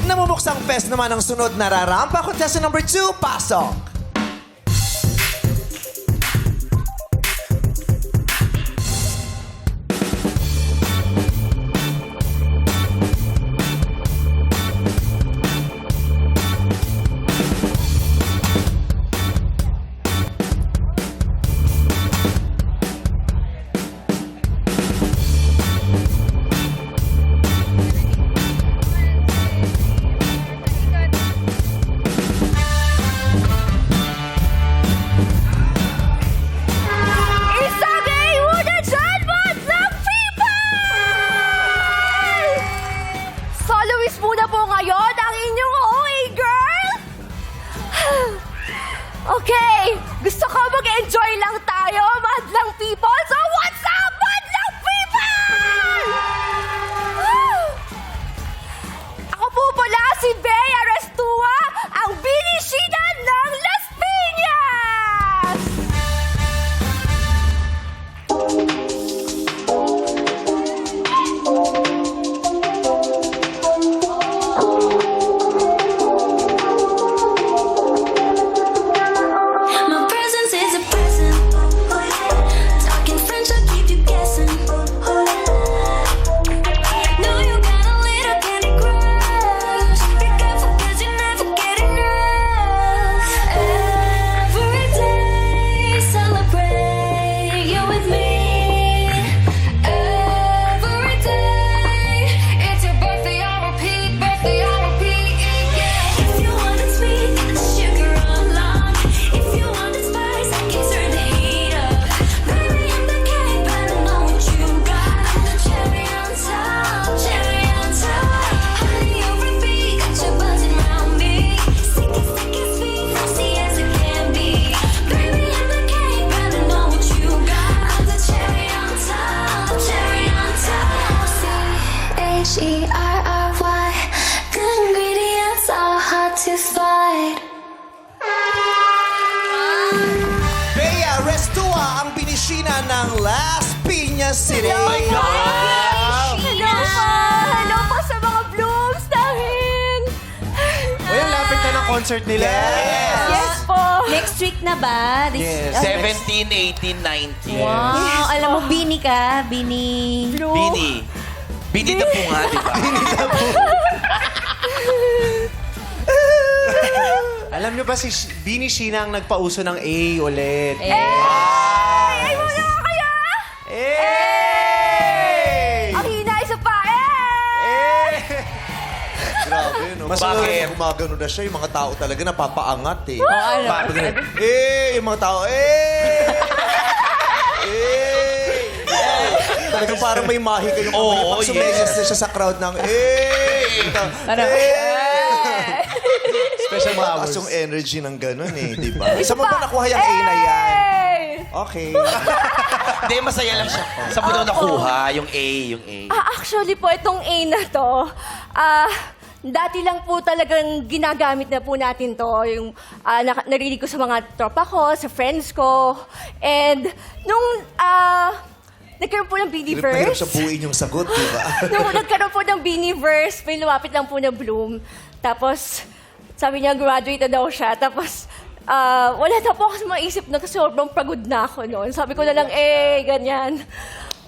Namumuksang fest naman ang sunod na rarampa. Contestant number 2, pasok! Muna po ngayon ang inyong OA girl! Okay, gusto ko mag-enjoy lang tayo, madlang people! So what's up, madlang people? Ako po pala si Bea Restua, ang binisina ng Las Piñas! H-E-R-R-Y, the ingredients are hard to find. Bea Restua, ang binisina ng Las Piñas City. Oh my God! Hello po! Hello po sa mga blooms namin! Uy, ang lapit na ng concert nila. Yes po! Next week na ba? Yes. 17, 18, 19. Wow, alam mo, Bini ka. Bini. Bini. Bini na po nga, di ba? Alam niyo ba si Bini Sheena ang nagpauso ng A ulit? Ay, muna ka kaya! Hey! Ang hina, isa pa! Eh! Grabe, no? Mas Bakit? gumagano na siya, yung mga tao talaga napapaangat eh. ano? Yung mga tao, Talagang parang may mahi kayong kamay. Oo, Pag sumenyas na siya sa crowd ng, Ano? Special powers. yung energy ng ganun eh, di ba? Saan mo ba nakuha yung A na yan? Okay. Hindi, masaya lang siya. Saan mo daw nakuha? Yung A, yung A. Actually po, itong A na to, dati lang po talagang ginagamit na po natin to. Yung narinig ko sa mga tropa ko, sa friends ko. And nung nagkaroon po ng Mahirap Beaniverse, siya buuin yung sagot, di ba? nung nagkaroon po ng Beaniverse, may lumapit lang po na Bloom. Tapos, sabi niya, graduate na daw siya. Tapos, wala na po ako sa maisip na kasi sobrang pagod na ako noon. Sabi ko na lang, ganyan.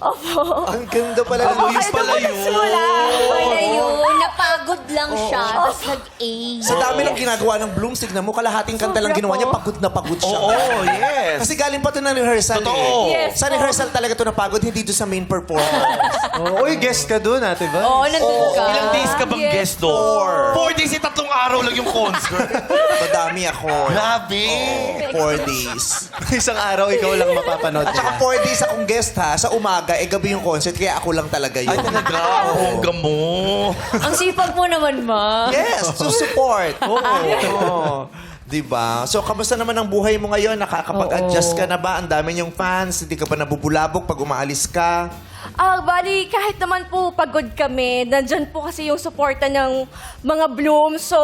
Opo. Ang ganda pala ng Opo, Luis kaya pala doon yun. nagsimula. Wala yun. Napagod lang siya. Tapos nag-A. Sa dami ng ginagawa ng Bloom, tignan mo, kalahating kanta lang Sobra ginawa niya, po. pagod na pagod siya. Oo, yes. Kasi galing pa ito ng rehearsal Totoo. eh. Yes Sa po. rehearsal talaga ito napagod, hindi doon sa main performance. Uy, guest ka doon, Ate Val. Oo, nandun ka. Ilang days ka bang Yes, guest doon? 4 days, 3 araw lang yung concert. Madami ako. Grabe. 4 days. Isang araw, ikaw lang mapapanood At saka niya. 4 days akong guest ha. Sa umaga, gabi yung concert, kaya ako lang talaga yun. Ay, talaga. Hongga mo. Ang sipag mo naman, ma. Yes, to support. Oo. Diba? So, kamusta naman ang buhay mo ngayon? Nakakapag-adjust ka na ba? Ang dami niyong fans, hindi ka pa nabubulabog pag umaalis ka? Bali, kahit naman po pagod kami, nandyan po kasi yung suporta ng mga Bloom. So,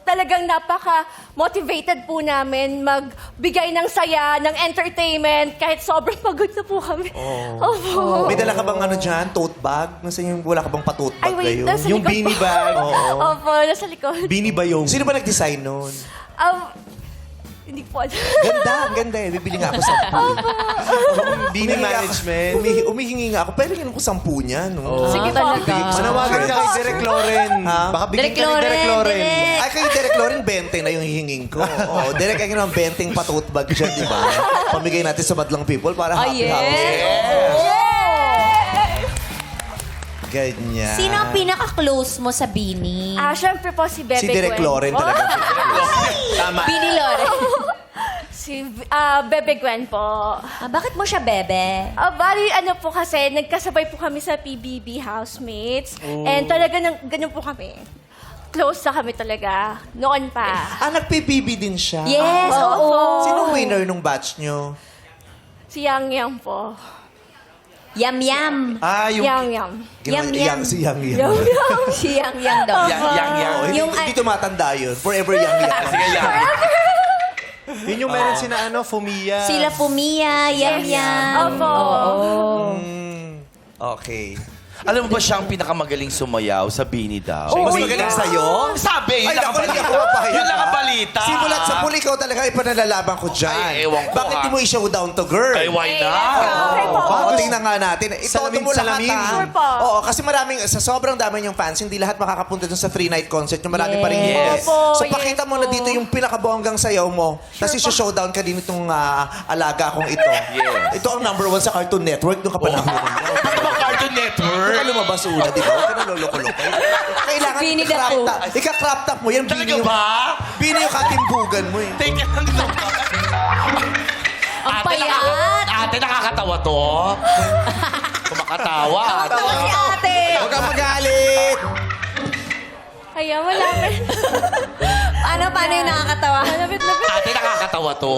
talagang napaka-motivated po namin magbigay ng saya, ng entertainment, kahit sobrang pagod na po kami. Opo. May dala ka bang ano dyan? Tote bag? Nasaan yung wala ka bang pa-tote Ay, bag wait, kayo? nasa Yung likod beanie po. bag. Opo, nasa likod. Bini ba yung... Sino ba nag-design nun? Hindi ko alam. Ganda, ang ganda eh. Bibili nga ako 10. Bini management. Umihingi nga ako. Pero yun ko 10 niya, no? Sige po. Manawagan ka kay Direk Loren. Ha? Baka bigyan ka ni Direk Direk Loren. Loren. Ay, kay Derek Loren, 20 na yung hihingin ko. Oo, Derek, ay ng 20 pa-tote bag dyan, di ba? Pamigay natin sa madlang people para happy house. Ganyan. Sino ang pinaka-close mo sa Bini? Syempre po si Bebe Si Derek Gwen. Loren talaga. Tama. Bini Lore. Si Bebe Gwen po. Bakit mo siya bebe? Bali, ano po kasi, nagkasabay po kami sa PBB housemates. And talaga, ganun po kami. Close na kami talaga. Noon pa. Nag-PBB din siya. Yes, oo. Sino winner nung batch nyo? Si Yang Yang po. Yam Yam. Yung... Yang Yang. Yum, yum. Si Yang Yang. Yang Yang. Si Yang Yang daw. Yang. Oh, hindi, Yung- hindi tumatanda yun. Forever Yang Yang. Sige, yang. Yun yung meron sina Fumia. Sila Fumia, Yam Yam. Opo. Okay. Alam mo ba siya ang pinakamagaling sumayaw sa Bini daw? Mas magaling sa'yo? Sabi, yun Ay, lang naku, ang hindi balita. ako mapahayag. Yun lang ang balita. Simulat sa puli, ikaw talaga ipanalalaban ko dyan. Ay, ewan ko, Bakit ha? di mo i-showdown to girl? Ay, why not? Okay po. Oo, tingnan nga natin. Itodo mo lahat, Salamin. ha? Sure po. Oo, kasi maraming, sa sobrang dami yung fans, hindi lahat makakapunta dun sa 3-night concert. Yung marami pa rin Yes. hindi. Opo, So, pakita yes mo na po. dito yung pinakabonggang sayaw mo. Kasi showdown ka din itong alaga kong ito. Yes. Ito ang #1 sa Cartoon Network nung kapanahon mo. Ano ba Cartoon Network? Kaya lumabas una, di ba? Huwag ka na loloko-loko. Kailangan Bini the ika-crop Pooh. top. Ika-crop top mo. Yan, Talaga bini yung, ba? bini yung katimbugan mo eh. Teka lang naman. Ang payat. Ate, nakakatawa to. Kumakatawa. Tawa si ate. Huwag kang magalit! Kaya malapit. Paano yung nakakatawa? Malapit-lapit. Ate, nakakatawa to.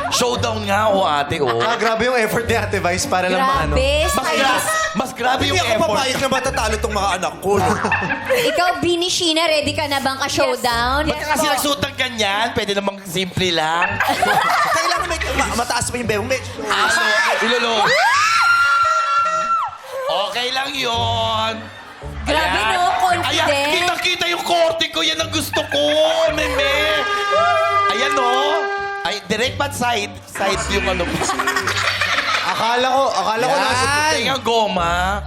Showdown nga, ate, Grabe yung effort ni Ate Vice para lang maano. Grabe, Mas, stylist. mas grabe Hindi yung ako effort. papayag na matatalo itong mga anak ko. No? Ikaw, Bini Sheena, ready ka na bang ka-showdown? Ba't ka kasi nagsuot ng ganyan? Pwede namang simple lang. Kailangan may mataas pa yung bebo. Ano? Ilolo. Okay lang yun. Grabe, Ayan. no? Confident. Ayan, kitang-kita yung korte ko. Yan ang gusto ko, meme. Ayan, no? Ay, direct ba't side? Side yung ano. Akala ko nasa... Puting ang goma.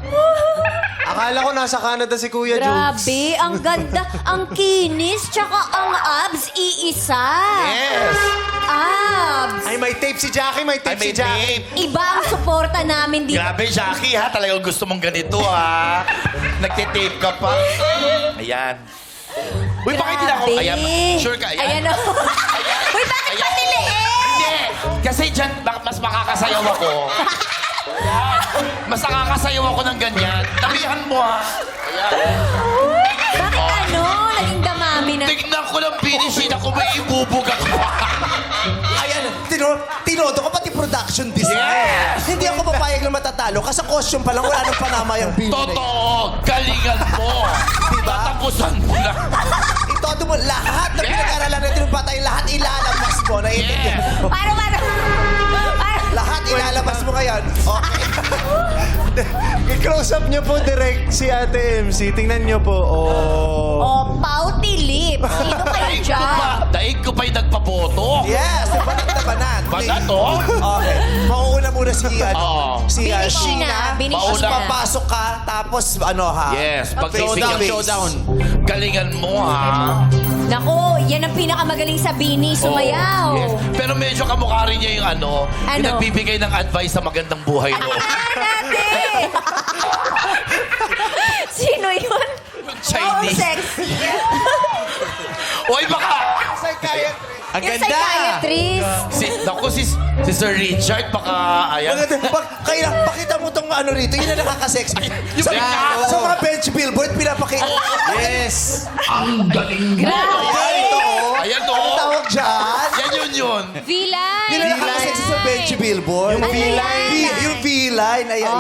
Akala ko nasa Canada si Kuya Jokes. Grabe, ang ganda, ang kinis, tsaka ang abs, iisa. Yes. Abs. Ay, may tape si Jackie, may Ay, tape may si Jackie. tape. Iba ang suporta namin dito. Grabe, Jackie, ha? Talagang gusto mong ganito, ha? Nagtitape ka pa. Ayan. Uy, bakit hindi na ako? Ayan. Sure ka? Ayan o. Uy, bakit Ayan. patiliin? Hindi. Kasi dyan, mas makakasayaw ako. Mas nakakasayaw ako ng ganyan. Tabihan mo, ha? Bakit ano? Naging damami na. Tignan ko ng finishin ako, may ibubuga ko. Ayan, tinodo ko pati production design. Yes! Hindi ako papayag na matatalo kasi costume pa lang wala nang panama yung bini. Totoo, galingan mo. Diba? Tatapusan mo na. Itodo mo lahat ng Yes! pinag-aralan natin ng batay, lahat ilalabas mo. Naiintindihan Yes! mo. Paano? Lahat ilalabas mo ngayon. Okay. I-close up niyo po direct si Ate MC. Tingnan niyo po. Oh. Oh, pouty lip. Sino kayo Daig ko dyan? pa. Daig ko pa yung nagpaboto. Yes, banat na banat. Banat, oh. Okay. Mauuna muna si, Oo. si Bini Sheena. Sheena, Bini Tapos Sheena. papasok ka, tapos ano ha? Yes, pag Face showdown, to face. showdown. Galingan mo, ha? Naku, yan ang pinakamagaling sa Bini, sumayaw. Oh, yes. Pero medyo kamukha rin niya yung yung Ano? nagbibigay ng advice sa magandang buhay mo. Dati! Sino yun? Chinese. Oh, sexy. Oy, baka! Ang Yung ganda. psychiatrist. Naku, si Sir Richard, baka, ayan. Pakita mo tong ano rito, yun na nakaka-sexy. Yung Sa, bigla. sa mga bench billboard, pinapakita. Yes. Grabe! Ayan, Ano oh. tawag dyan? Yan yun. Vilay! Yun na nakaka-sexy sa bench billboard. Yung V-line. Yung V-line. V-line. Ayan.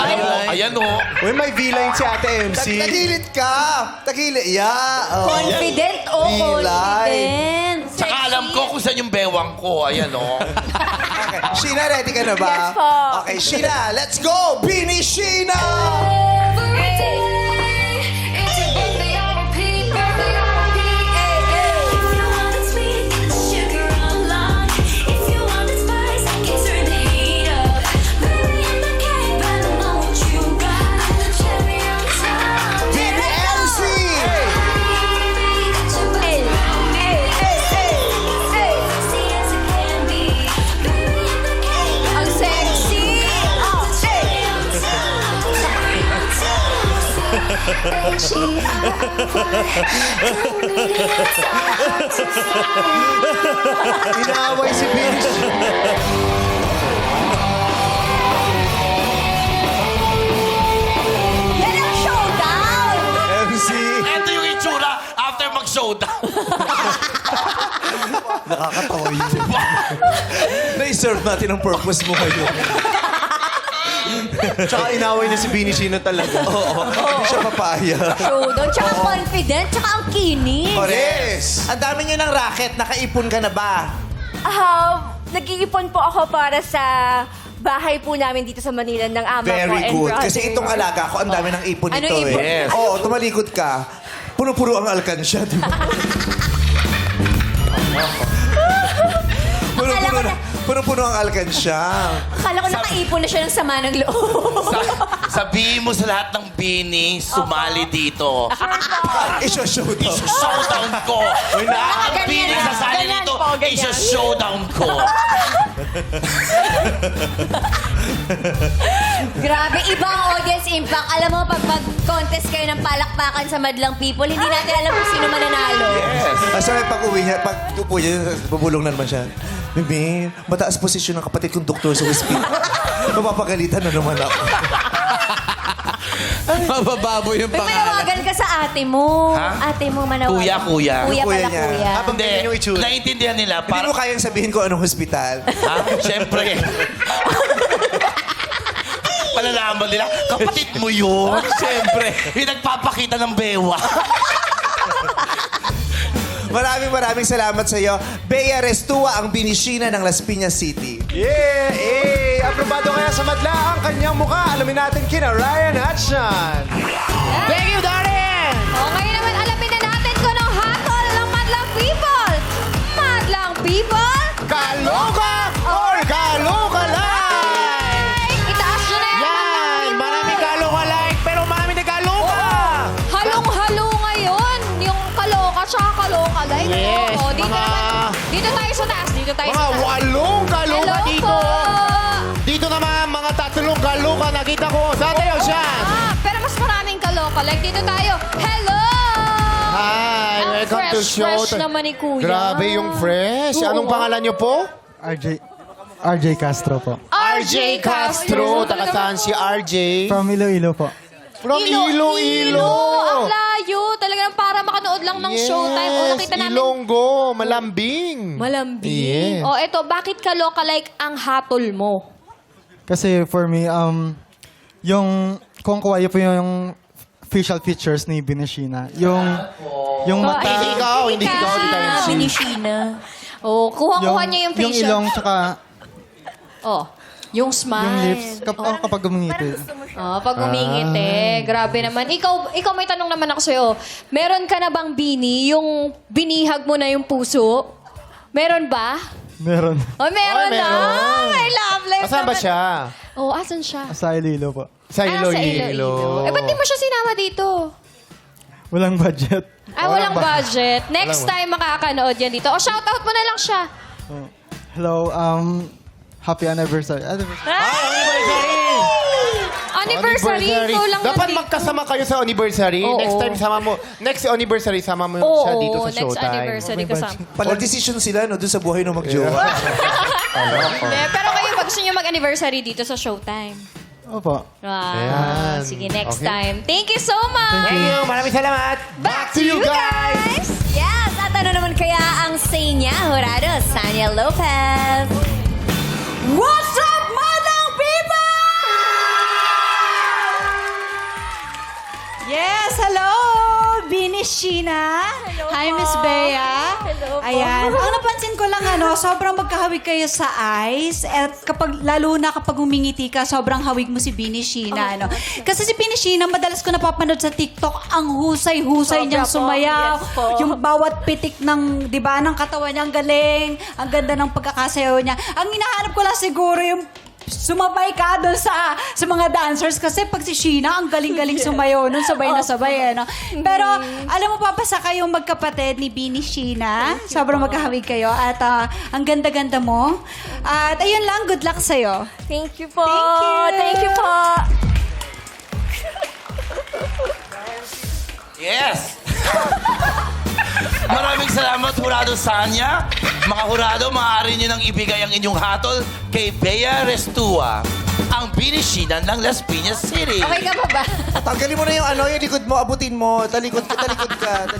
Ayan o. Uy, may V-line si Ate MC. Tagilid ka. Tagilid. Yeah. Oh. Confident, confident. Tsaka alam ko kung saan yung bewang ko. Ayan o. Okay. Sheena, ready ka na ba? Yes po. Okay, Sheena, let's go! Bini Sheena! Every day, it's a birthday on repeat, birthday on repeat. If you want it sweet, sugar on lunch. If you want it spice, I can turn the heat up. Baby, I'm the cake, but I know what you got. I'm the cherry on top. Bini MC! Baby, got your body on me. Sexy as it can be. Baby, I'm the cake, but Ang sexy. I'm the cherry on top. Cherry on top. Inaaway si Bini Sheena. Yan ang showdown! MC! Ito yung itsura after mag-showdown. Nakakatawa yun. Na-serve natin ang purpose mo ngayon. Tsaka inaway niya si Bini Sheena talaga. Hindi siya papaya. Showdown, tsaka confident, tsaka ang kinis. Yes! Ang dami niyo ng racket. Nakaipon ka na ba? Nag-iipon po ako para sa bahay po namin dito sa Manila ng ama ko Very and good. brother. Kasi itong alaga ko, ang dami ng ipon Ano nito ipon? eh. Oo, tumalikod ka. Puno-puno ang alkansya, di ba? Puno-puno ang alkansya. Akala ko nakaipon na siya ng sama ng loob. Sabihin mo sa lahat ng Bini, sumali dito. Isyo-showdown. Showdown ko. Lahat ng ganyan Bini na. sasali Ganyan dito, po, ganyan. isa-showdown ko. Grabe, iba ang audience impact. Alam mo, pag mag-contest kayo ng palakpakan sa Madlang People, hindi natin alam kung sino mananalo. Yes. Sabi pag-uwi niya, pag upo niya, bubulong na naman siya. Bibi, mataas posisyon ng kapatid kong doktor sa hospital. Mapapagalitan na naman ako. Mabababo yung May manawagan ka sa ate mo. Ha? Ate mo manawagan. Kuya. Kuya Kuya pala, niya. kuya. Habang ganyan yung itsura. Naiintindihan nila. Hindi mo kayang sabihin ko anong hospital. Ha? Siyempre. Malalaman nila, kapatid mo yun. Siyempre. Yung nagpapakita ng bewa. Maraming salamat sa iyo. Bea Restua, ang Bini Sheena ng Las Piñas City. Yeah! Eh! Aprobado kaya sa madla ang kanyang mukha. Alamin natin kina Ryan at Sean. Thank you, Darren! O, ngayon naman alamin na natin kung anong hatol ng Madlang People. Madlang People, Kaloka or kaloka like! itaas nyo na yan. Yan! Marami kaloka-like, pero marami na kaloka! Halong-halo ngayon. Yung kaloka tsaka kaloka like. Yes, O, dito mga- naman. Dito tayo sa taas. Dito tayo Mga sa taas. walong kaloka Hello dito. po. Dito naman, mga tatlong kaloka nakita ko. Saan tayo, Sean? Pero mas maraming kaloka like. Dito tayo. Hello! Hi, Ang welcome to fresh, show. fresh naman ni Kuya. Grabe yung fresh. Anong Oo. pangalan niyo po? RJ Castro po. RJ Castro. Taga saan si RJ? From Iloilo po. From Iloilo. Ang layo. Talagang para makanood lang ng showtime. O, nakita namin. Ilonggo. Malambing. Malambing. Yes. O, eto, bakit kaloka like ang hatol mo? Kasi for me, kung kuha po yung facial features ni Bini Sheena, yung mata, Hindi ikaw, hindi ikaw, hindi tayo MC. Binishina. O, kuha-kuha niya yung yung facial. ilong, tsaka Oh, yung smile. yung lips, kapag gumingiti. Oh, pag umingiti. Grabe naman. Ikaw may tanong naman ako sa'yo. Meron ka na bang bini, yung binihag mo na yung puso? Meron ba? Meron. Oh, meron Ay, na. meron. May love life Asan ba naman. siya? Oh, asan siya? Sa Iloilo po. Sa Sa Iloilo. Iloilo. Eh, ba't di mo siya sinama dito? Walang budget. Walang budget. Next time makakanood yan dito. O, shoutout mo na lang siya. Hello, happy anniversary. Anniversary. Ikaw lang Dapat nandito. magkasama kayo sa anniversary. Oo. Next time, next anniversary, sama mo Oo, siya dito sa next showtime. anniversary kasama. Pala decision sila no, dun sa buhay ng magjowa. Pero kayo, pag gusto nyo mag-anniversary dito sa showtime. Opo. Ayan. Sige, next Okay. time. Thank you so much. Thank you. Maraming salamat. Back to you guys. Yes, at ano naman kaya ang say niya, Jurado, Sanya Lopez. What's up, Madlang People? Miss Sheena. Hello Hi, po. Miss Bea. Hello po. Ayan. Ang napansin ko lang, sobrang magkahawig kayo sa eyes. At lalo na kapag humingiti ka, sobrang hawig mo si Bini Sheena, Kasi si Bini Sheena, madalas ko napapanood sa TikTok, ang husay-husay Sobra niyang po. sumayaw. Yes po. Yung bawat pitik ng, di ba, ng katawan niya, ang galing. Ang ganda ng pagkakasayaw niya. Ang hinahanap ko lang siguro yung sumabay ka doon sa mga dancers kasi pag si Sheena, ang galing-galing sumayaw nun, sabay na sabay, Pero, alam mo, papasa kayong magkapatid ni Bini Sheena. Sobrang magkahawig kayo at ang ganda-ganda mo. At ayun lang, good luck sa'yo. Thank you po. Thank you. Thank you po. Yes! Maraming salamat, Hurado Sanya. Mga Hurado, maaari nyo nang ibigay ang inyong hatol kay Bea Restua, ang Bini Sheena ng Las Piñas City. Okay ka pa ba? Tanggalin mo na yung yung likod mo, abutin mo. Talikod ka.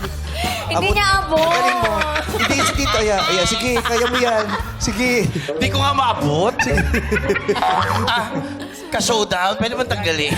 Hindi niya abot. Tanggalin mo. Hindi, si Tito. Ayan, sige, kaya mo yan. Sige. Di ko nga maabot. Ka-showdown, pwede ba tanggalin?